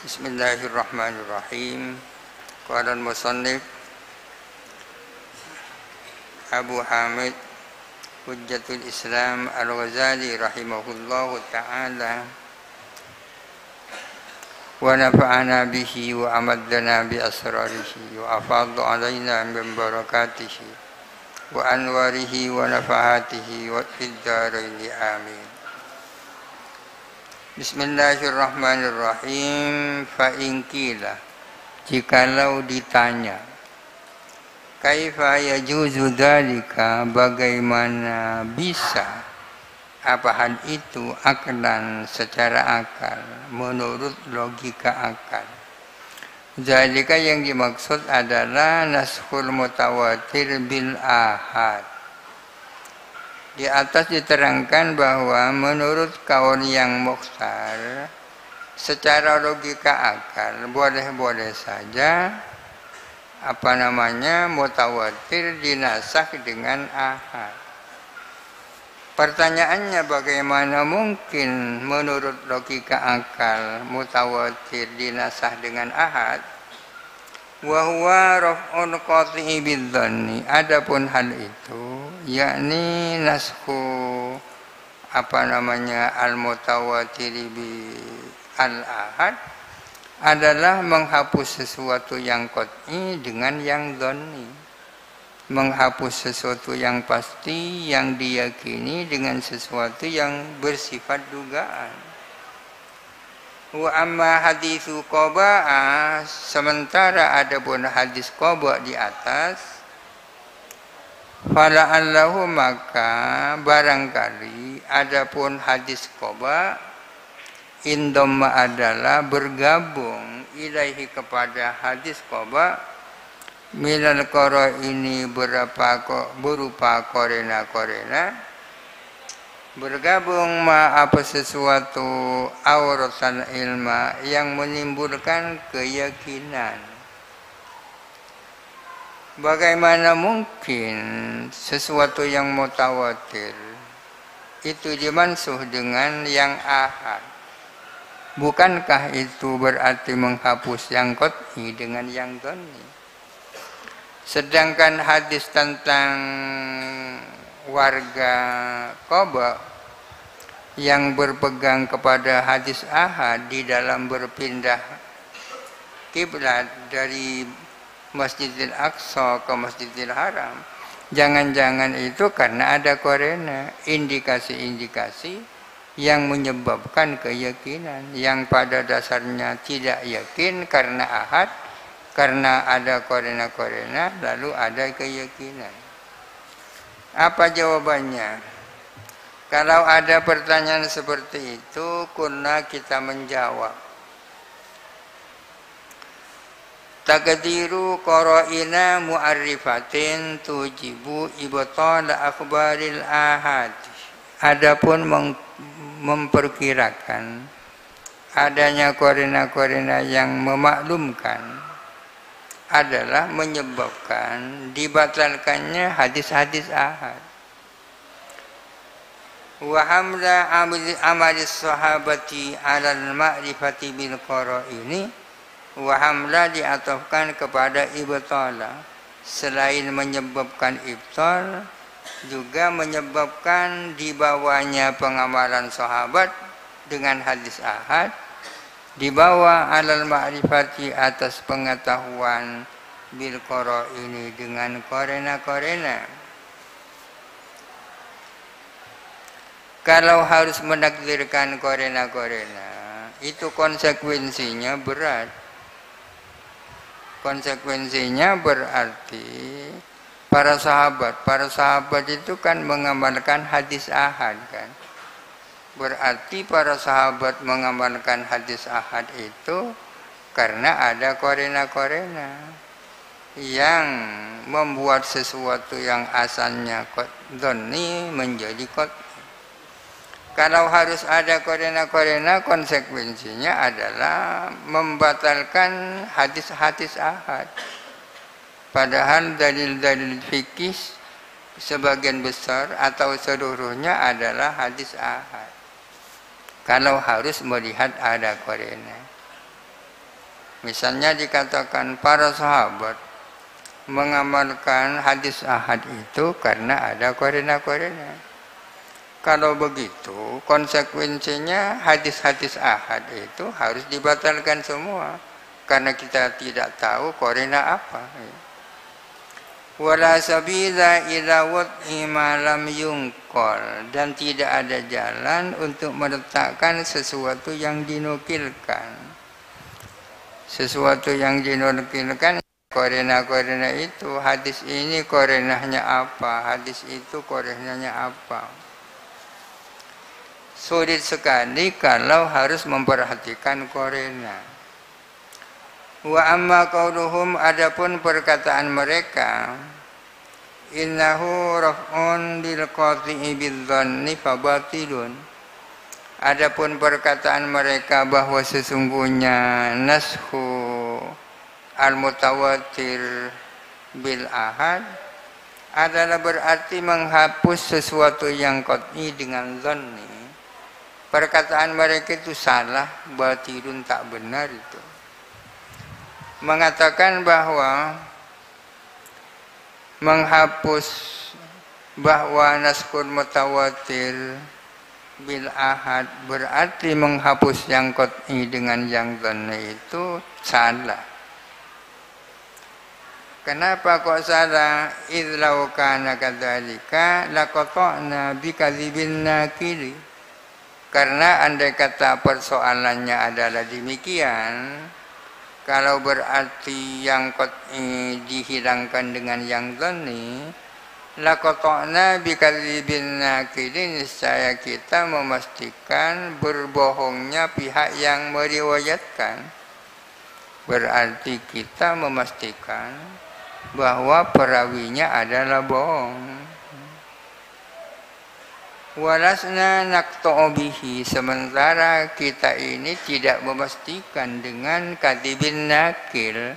Bismillahirrahmanirrahim. Qala al-musannif Abu Hamid Hujjatul Islam Al-Ghazali rahimahullahu ta'ala wa nafa'ana bihi wa amaddana bi asrarihi wa afadha alaina min barakatihi wa anwarihi wa nafahatihi wa fid dharaini amin. Bismillahirrahmanirrahim. Fa in qila, jikalau ditanya, kaifa yajuzu dzalika, bagaimana bisa apa hal itu aklan, secara akal, menurut logika akal. Dzalika yang dimaksud adalah naskhul mutawatir bil ahad. Di atas diterangkan bahwa menurut kaul yang mukhtar, secara logika akal boleh-boleh saja mutawatir dinasakh dengan ahad. Pertanyaannya, bagaimana mungkin menurut logika akal mutawatir dinasakh dengan ahad? Wa huwa raf'un qati'i bidzanni. Adapun hal itu yakni naskhu al-mutawatir bi al-ahad adalah menghapus sesuatu yang qat'i dengan yang dzanni. Menghapus sesuatu yang pasti yang diyakini dengan sesuatu yang bersifat dugaan. Wa amma haditsu qaba'ah, sementara adapun hadis qaba' di atas, fala'allahu, maka barangkali adapun hadis qaba' indamma adalah bergabung ilaihi kepada hadis qaba' minal qara'ini berupa korena bergabung apa sesuatu auratan ilma yang menimbulkan keyakinan. Bagaimana mungkin sesuatu yang mutawatir itu dimansuh dengan yang ahad? Bukankah itu berarti menghapus yang qat'i dengan yang dzanni? Sedangkan hadis tentang warga qaba yang berpegang kepada hadis ahad di dalam berpindah kiblat dari Masjidil Aqsa ke Masjidil Haram, jangan-jangan itu karena ada korena, indikasi-indikasi yang menyebabkan keyakinan yang pada dasarnya tidak yakin karena ahad, karena ada korena-korena lalu ada keyakinan. Apa jawabannya? Kalau ada pertanyaan seperti itu, kunna, kita menjawab. Taqdiru qara'ina mu'arrifatin tujibu ibtala akhbaril ahad. Adapun memperkirakan adanya korena-korena yang memaklumkan adalah menyebabkan dibatalkannya hadis-hadis ahad. Wa hamla amali sahabati alal ma'rifati bil qara'ini, wa hamla diatofkan kepada ibtala. Selain menyebabkan ibtal, juga menyebabkan dibawanya pengamalan sahabat dengan hadis ahad, dibawa alal ma'rifati atas pengetahuan bil qara'ini dengan korena-korena. Kalau harus menakdirkan korena-korena, itu konsekuensinya berat. Konsekuensinya berarti para sahabat itu kan mengamalkan hadis ahad kan. Berarti para sahabat mengamalkan hadis ahad itu karena ada korena-korena yang membuat sesuatu yang asalnya dzanni menjadi qat'i. Kalau harus ada korena-korena, konsekuensinya adalah membatalkan hadis-hadis ahad. Padahal dalil-dalil fikih sebagian besar atau seluruhnya adalah hadis ahad. Kalau harus melihat ada korena. Misalnya dikatakan para sahabat mengamalkan hadis ahad itu karena ada korena-korena. Kalau begitu, konsekuensinya hadis-hadis ahad itu harus dibatalkan semua. Karena kita tidak tahu korena apa. Wala sabila ila wad'i ma lam yungqal, dan tidak ada jalan untuk meletakkan sesuatu yang dinukilkan. Sesuatu yang dinukilkan, korena-korena itu, hadis ini korenahnya apa, hadis itu korenahnya apa. Sulit sekali kalau harus memperhatikan korena. Wa amma qauluhum, adapun perkataan mereka, innahu raf'un bil qati'i bidzanni fabatilun. Adapun perkataan mereka bahwa sesungguhnya nashu al-mutawatir bil ahad adalah berarti menghapus sesuatu yang qat'i dengan zanni. Perkataan mereka itu salah, batilun, tak benar itu. Mengatakan bahwa menghapus bahwa naskul mutawatir bil ahad berarti menghapus yang qat'i dengan yang dhanni itu salah. Kenapa kok salah? Idlau kana kadzalika laqata'na bikadzibin nakili. Karena andai kata persoalannya adalah demikian, kalau berarti yang qat'i dihilangkan dengan yang dhanni, laqata'na bikadzibin nakilin, niscaya kita memastikan berbohongnya pihak yang meriwayatkan. Berarti kita memastikan bahwa perawinya adalah bohong. Walasna naqta'u bihi, sementara kita ini tidak memastikan dengan kadibin nakil,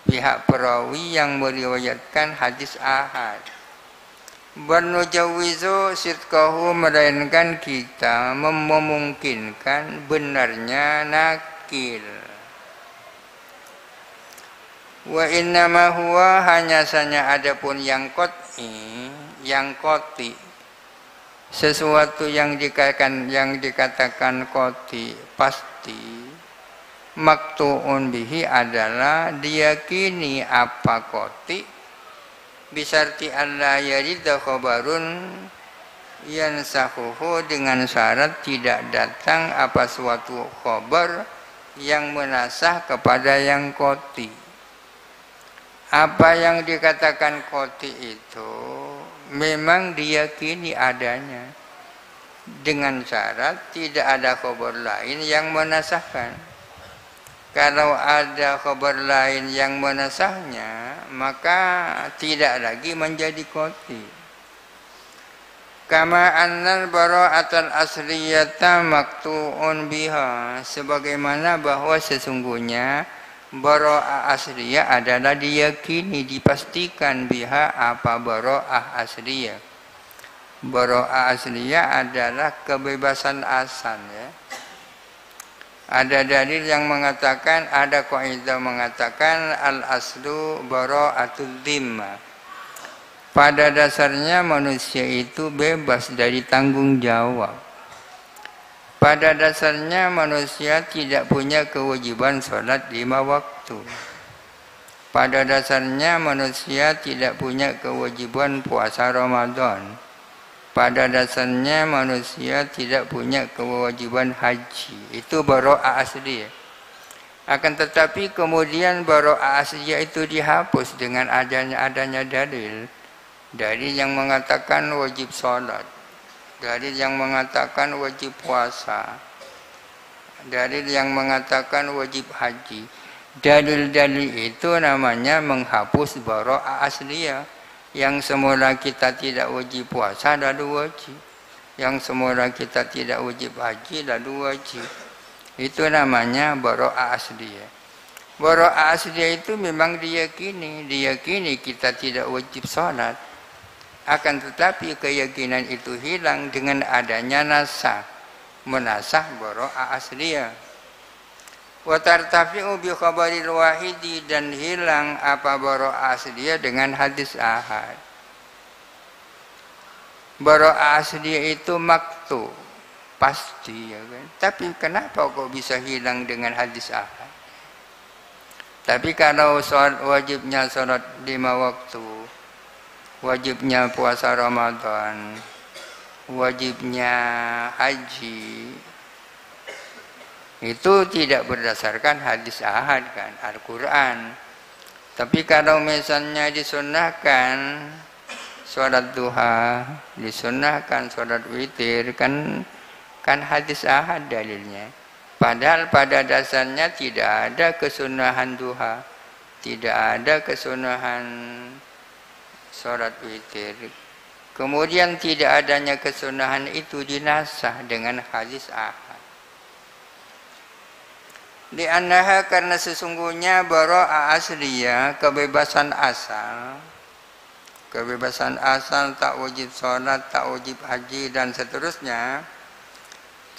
pihak perawi yang meriwayatkan hadis ahad. Bernujawizu sidqahu, melainkan kita memungkinkan benarnya nakil. Wa innama huwa, hanya saja adapun yang qat'i, yang qati, sesuatu yang dikatakan qati pasti, maktu'un bihi adalah diyakini apa qati, bisarti alla yarida khabarun yansahuhu, dengan syarat tidak datang apa suatu khabar yang menasah kepada yang qati. Apa yang dikatakan qati itu memang diyakini adanya, dengan syarat tidak ada khabar lain yang menasahkan. Kalau ada khabar lain yang menasahnya, maka tidak lagi menjadi qati. Kama annal bara'atal asliyata maktu'un biha, sebagaimana bahwa sesungguhnya bara'ah asliyah adalah diyakini, dipastikan, biha apa bara'ah asliyah. Bara'ah asliyah adalah kebebasan asal, ya. Ada dalil yang mengatakan, ada kaidah mengatakan al aslu bara'atul dhimma. Pada dasarnya manusia itu bebas dari tanggung jawab. Pada dasarnya manusia tidak punya kewajiban sholat 5 waktu. Pada dasarnya manusia tidak punya kewajiban puasa Ramadan. Pada dasarnya manusia tidak punya kewajiban haji. Itu bara'ah asliyah. Akan tetapi kemudian bara'ah asliyah itu dihapus dengan adanya dalil. Dalil yang mengatakan wajib sholat, dalil yang mengatakan wajib puasa, dalil yang mengatakan wajib haji. Dalil-dalil itu namanya menghapus bara'ah asliyah. Yang semula kita tidak wajib puasa lalu wajib, yang semula kita tidak wajib haji lalu wajib. Itu namanya bara'ah asliyah. Bara'ah asliyah itu memang diyakini kita tidak wajib sholat. Akan tetapi keyakinan itu hilang dengan adanya nasah, menasah bara'ah asliyah. Wa tartafi'u bi khabaril wahidi, dan hilang apa bara'ah asliyah dengan hadis ahad. Bara'ah asliyah itu maktu, pasti ya kan. Tapi kenapa kok bisa hilang dengan hadis ahad? Tapi kalau wajibnya sholat 5 waktu, wajibnya puasa Ramadan, wajibnya haji, itu tidak berdasarkan hadis ahad kan, Al-Quran. Tapi kalau misalnya disunnahkan sholat duha, disunnahkan sholat witir, kan hadis ahad dalilnya. Padahal pada dasarnya tidak ada kesunahan duha, tidak ada kesunahan sholat witir. Kemudian tidak adanya kesunahan itu dinasah dengan hadis ahad. Li'annaha, karena sesungguhnya bara'ah asliyah, kebebasan asal, tak wajib sholat, tak wajib haji, dan seterusnya,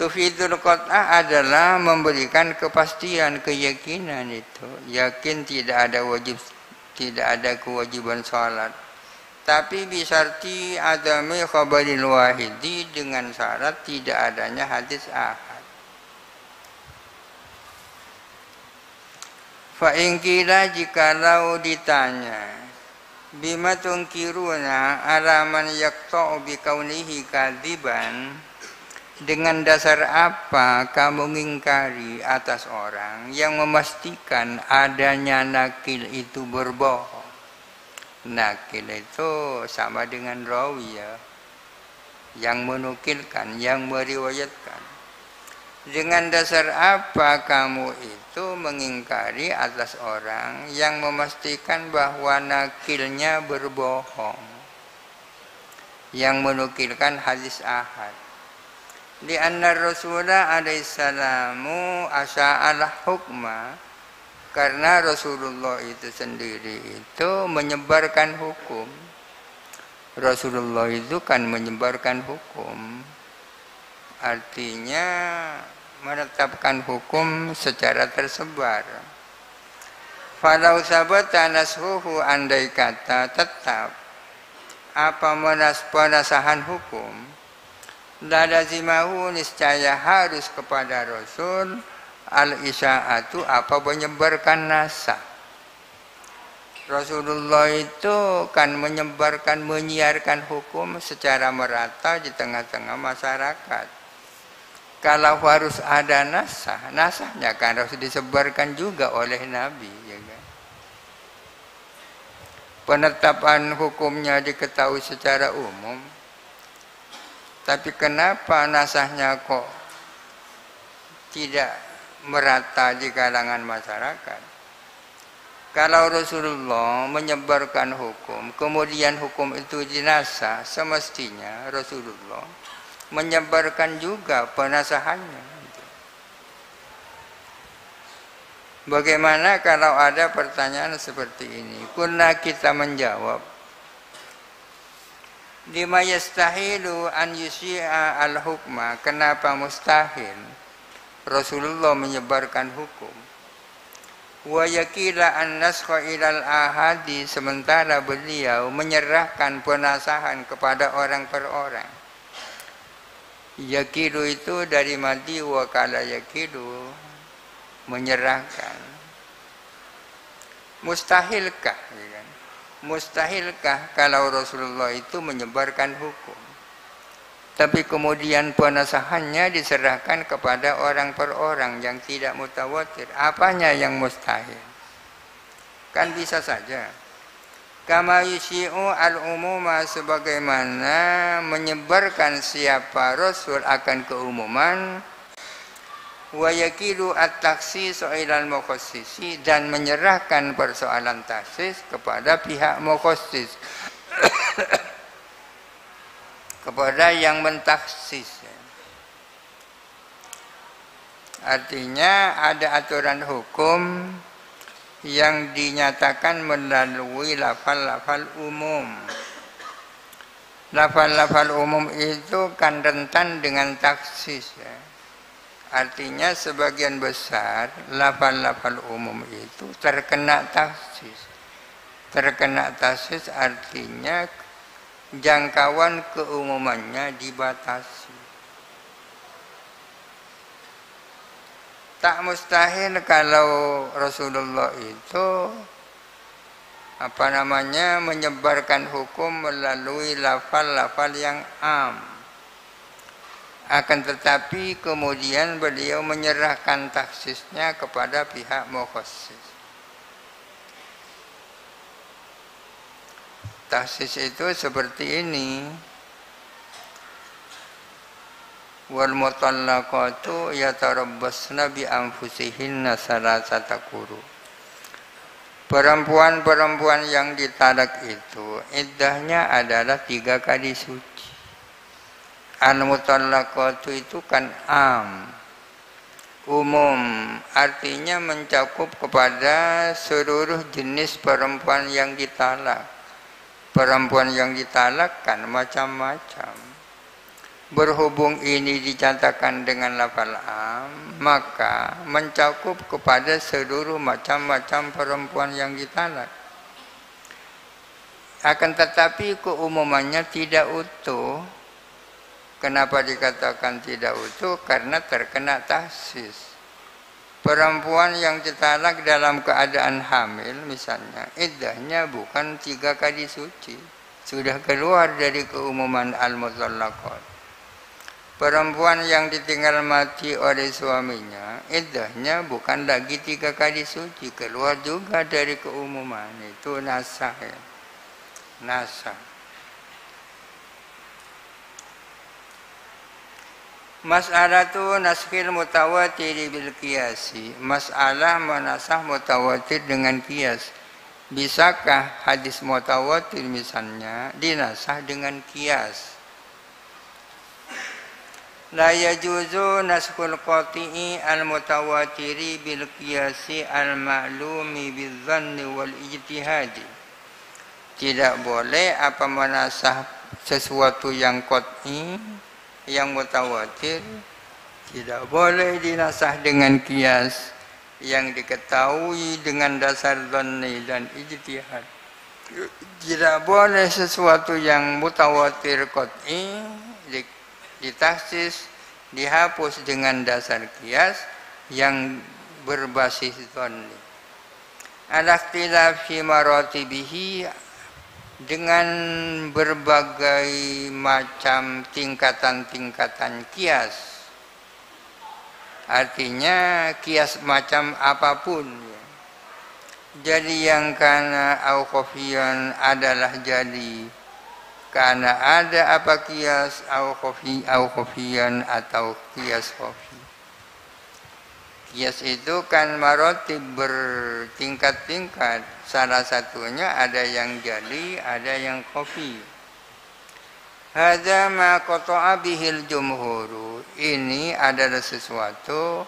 tufidul qat'ah adalah memberikan kepastian, keyakinan itu. Yakin tidak ada kewajiban sholat. Tapi bisarti adami khabaril wahidi, dengan syarat tidak adanya hadis ahad. Fa'ingkila, jikalau ditanya, bima tungkiruna alaman yakta'u bikaunihi kadziban, dengan dasar apa kamu mengingkari atas orang yang memastikan adanya nakil itu berbohong. Nakil itu sama dengan rawi ya, yang menukilkan, yang meriwayatkan. Dengan dasar apa kamu itu mengingkari atas orang yang memastikan bahwa nakilnya berbohong, yang menukilkan hadis ahad? Li'anna Rasulullah alaihissalamu asya'al hukma, karena Rasulullah itu sendiri itu menyebarkan hukum. Rasulullah itu kan menyebarkan hukum, artinya menetapkan hukum secara tersebar. Falau sabata nashuhu, andai kata tetap apa penasahan hukum, la lazimahu, niscaya harus kepada Rasul al-isya'atu, apa menyebarkan nasah. Rasulullah itu kan menyebarkan, menyiarkan hukum secara merata di tengah-tengah masyarakat. Kalau harus ada nasah, nasahnya kan harus disebarkan juga oleh Nabi, ya kan? Penetapan hukumnya diketahui secara umum, tapi kenapa nasahnya kok tidak merata di kalangan masyarakat? Kalau Rasulullah menyebarkan hukum, kemudian hukum itu dinasah, semestinya Rasulullah menyebarkan juga penasahannya. Bagaimana kalau ada pertanyaan seperti ini? Kunna, kita menjawab, lima yastahilu an yusyi'a al-hukma, kenapa mustahil Rasulullah menyebarkan hukum? Wa yakila an naskha ilal ahadi, sementara beliau menyerahkan penasahan kepada orang per orang. Yakilu itu dari madi wakala yakilu, menyerahkan. Mustahilkah? Mustahilkah kalau Rasulullah itu menyebarkan hukum, tapi kemudian penasahannya diserahkan kepada orang per orang yang tidak mutawatir? Apanya yang mustahil? Kan bisa saja. Kama yusyi'u al-umuma, sebagaimana menyebarkan siapa Rasul akan keumuman. Wa yakilu at-taksis ilal mukhassisi, dan menyerahkan persoalan taksis kepada pihak mukhassis, kepada yang mentaksis. Artinya ada aturan hukum yang dinyatakan melalui lafal-lafal umum. Lafal-lafal umum itu kan rentan dengan taksis ya. Artinya sebagian besar lafal-lafal umum itu terkena taksis. Terkena taksis artinya jangkauan keumumannya dibatasi. Tak mustahil kalau Rasulullah itu menyebarkan hukum melalui lafal-lafal yang am. Akan tetapi kemudian beliau menyerahkan taksisnya kepada pihak mukhassis. Taksis itu seperti ini. Wal mutallaqatu yatarabbasna bi anfusihinna salasata quru. Perempuan-perempuan yang ditalak itu iddahnya adalah 3 kali suci. Al-mutallaqatu itu kan umum, artinya mencakup kepada seluruh jenis perempuan yang ditalak. Perempuan yang ditalak kan macam-macam. Berhubung ini dicatatkan dengan lafal maka mencakup kepada seluruh macam-macam perempuan yang ditalak. Akan tetapi keumumannya tidak utuh. Kenapa dikatakan tidak utuh? Karena terkena taksis. Perempuan yang ditalak dalam keadaan hamil misalnya, iddahnya bukan 3 kali suci. Sudah keluar dari keumuman al-mutallaqat. Perempuan yang ditinggal mati oleh suaminya, iddahnya bukan lagi 3 kali suci. Keluar juga dari keumuman. Itu nasah ya. Nasah. Mas'alatu naskhil mutawatir bil qiyasi. Masalah menasah mutawatir dengan qiyas. Bisakah hadis mutawatir misalnya dinasah dengan qiyas? La yajuzu naskhul qati'i al mutawatiri bil qiyasi al ma'lumi bil dhanni wal ijtihadi. Tidak boleh menasah sesuatu yang qat'i, yang mutawatir, tidak boleh dinasah dengan qiyas yang diketahui dengan dasar dhanni dan ijtihad. Tidak boleh sesuatu yang mutawatir qat'i ditaksis, dihapus dengan dasar qiyas yang berbasis dhanni. Al-ikhtilafi maratibihi, dengan berbagai macam tingkatan-tingkatan qiyas. Artinya qiyas macam apapun. Jadi yang kana au khafiyan adalah jadi karena ada qiyas au khafiyan atau qiyas khafi. Qiyas itu kan maratib, bertingkat-tingkat. Salah satunya ada yang jali, ada yang khafi. Hadza ma qata'a bihil jumhur. Ini adalah sesuatu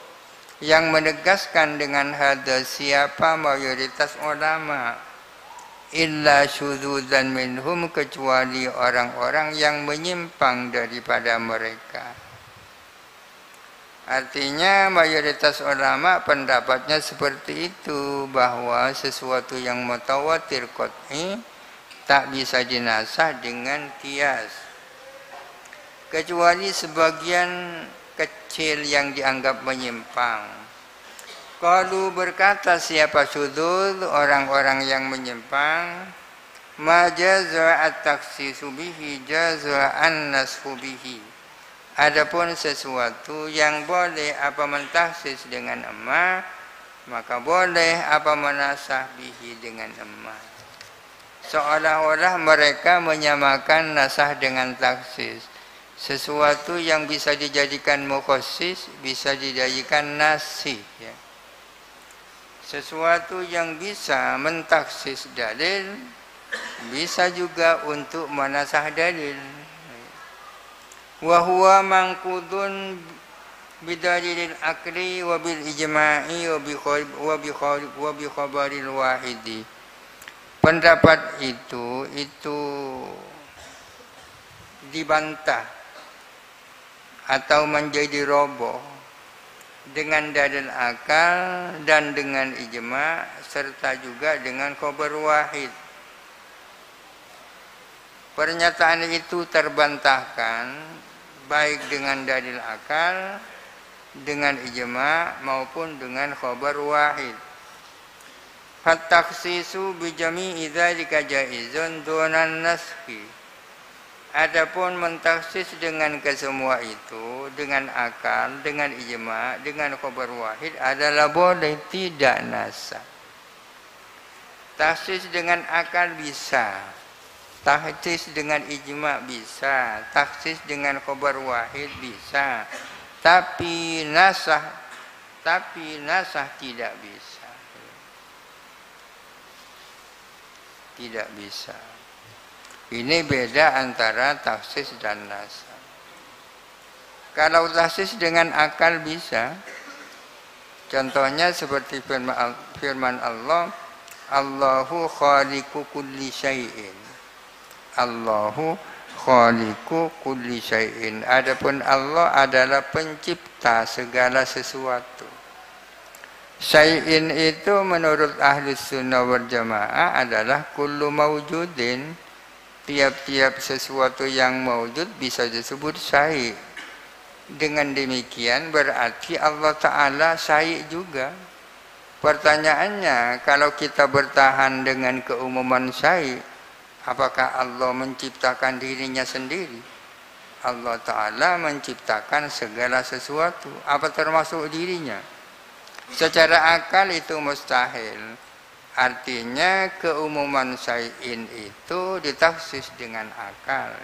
yang menegaskan dengan hadza siapa mayoritas ulama. Illa syudzuzan minhum, kecuali orang-orang yang menyimpang daripada mereka. Artinya mayoritas ulama pendapatnya seperti itu, bahwa sesuatu yang mutawatir qat'i tak bisa dinasah dengan qiyas. Kecuali sebagian kecil yang dianggap menyimpang. Qalu, berkata siapa syudzuz, orang-orang yang menyimpang, ma jazaa at-takhsisu bihi jazaa an-nasfu bihi. Adapun sesuatu yang boleh mentaksis dengan emas, maka boleh menasah bihi dengan emas. Seolah-olah mereka menyamakan nasah dengan taksis. Sesuatu yang bisa dijadikan mukhassis bisa dijadikan nasih. Ya. Sesuatu yang bisa mentaksis dalil bisa juga untuk menasah dalil. Wa huwa manqudun bidalilil akli wa bil ijma'i wa bi khabaril wahidi. Pendapat itu dibantah atau menjadi roboh dengan dalil akal dan dengan ijma serta juga dengan khabar wahid. Pernyataan itu terbantahkan baik dengan dalil akal, dengan ijma maupun dengan khabar wahid. Fattakhsisu bi jami'i dzalika jaizun dunan naskhi. Adapun mentaksis dengan kesemua itu, dengan akal, dengan ijma, dengan khabar wahid adalah boleh, tidak nasakh. Taksis dengan akal bisa, taksis dengan ijma bisa, taksis dengan khabar wahid bisa, tapi nasakh tidak bisa. Tidak bisa. Ini beda antara taksis dan nasakh. Kalau taksis dengan akal bisa, contohnya seperti firman Allah, Allahu khaliqu kulli syai'in. Allahu khaliqu kulli syai'in. Adapun Allah adalah pencipta segala sesuatu. Syai'in itu menurut ahli sunnah wal jamaah adalah kullu mawjudin. Tiap-tiap sesuatu yang mawjud bisa disebut syai'. Dengan demikian berarti Allah Ta'ala syai' juga. Pertanyaannya, kalau kita bertahan dengan keumuman syai', apakah Allah menciptakan dirinya sendiri? Allah Ta'ala menciptakan segala sesuatu. Apa termasuk dirinya? Secara akal itu mustahil. Artinya keumuman syai'in itu ditaksis dengan akal.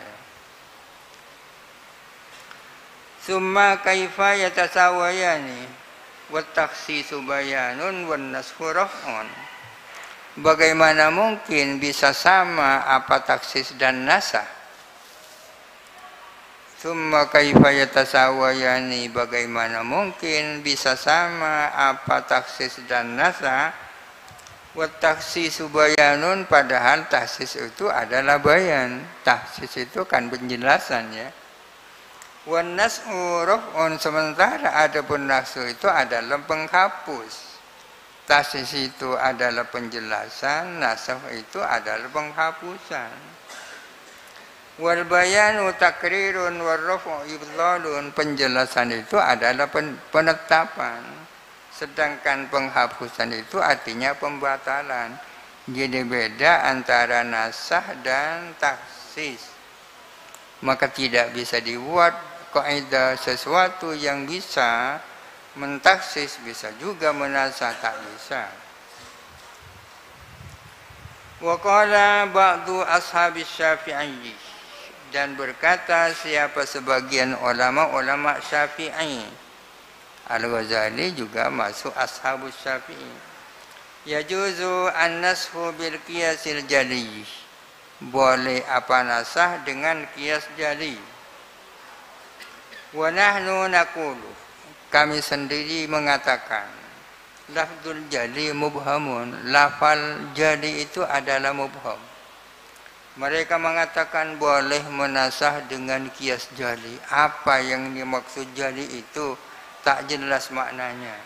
Summa kaifa yatasawayani wa takhsisu bayanun wan nasxu raf'un. Bagaimana mungkin bisa sama apa taksis dan nasakh? Summa kaifa yatasawayani, bagaimana mungkin bisa sama apa taksis dan nasakh? Wa takhsisu bayanun, padahal taksis itu adalah bayan. Taksis itu kan penjelasan ya. Wan nas'u raf'un, sementara adapun nas'u itu adalah penghapus. Taksis itu adalah penjelasan, nasakh itu adalah penghapusan. Wal bayanu takrirun wal raf'u ibdalun, penjelasan itu adalah penetapan, sedangkan penghapusan itu artinya pembatalan. Jadi beda antara nasakh dan taksis. Maka tidak bisa dibuat kaidah sesuatu yang bisa mentaksis bisa juga menasakh, tak bisa. Wa qala ba'du ashabis Syafi'i, dan berkata siapa sebagian ulama Syafi'i. Al-Ghazali juga masuk ashabus Syafi'i. Yajuzu an-nasxu bil qiyasil jali. Boleh apa nasakh dengan qiyas jali. Wa nahnu naqulu, kami sendiri mengatakan, lafzul jali mubhamun. Lafal jali itu adalah mubham. Mereka mengatakan boleh menasakh dengan qiyas jali. Apa yang dimaksud jali itu tak jelas maknanya.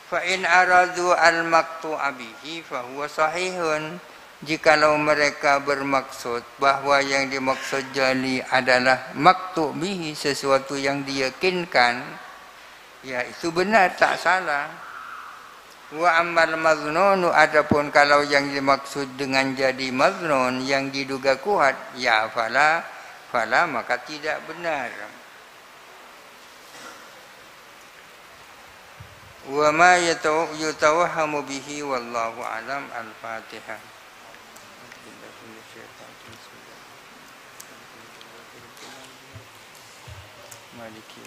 Fa in aradu al-maqtu'a bihi fa huwa sahihun. Jikalau mereka bermaksud bahwa yang dimaksud jali adalah maqtu' bihi, sesuatu yang diyakinkan, ya itu benar, tak salah. Wa ammal maznunu, adapun kalau yang dimaksud dengan jadi maznun yang diduga kuat, ya fala maka tidak benar. Wa ma yatawahhamu bihi wallahu alam. Al-Fatihah. Maliki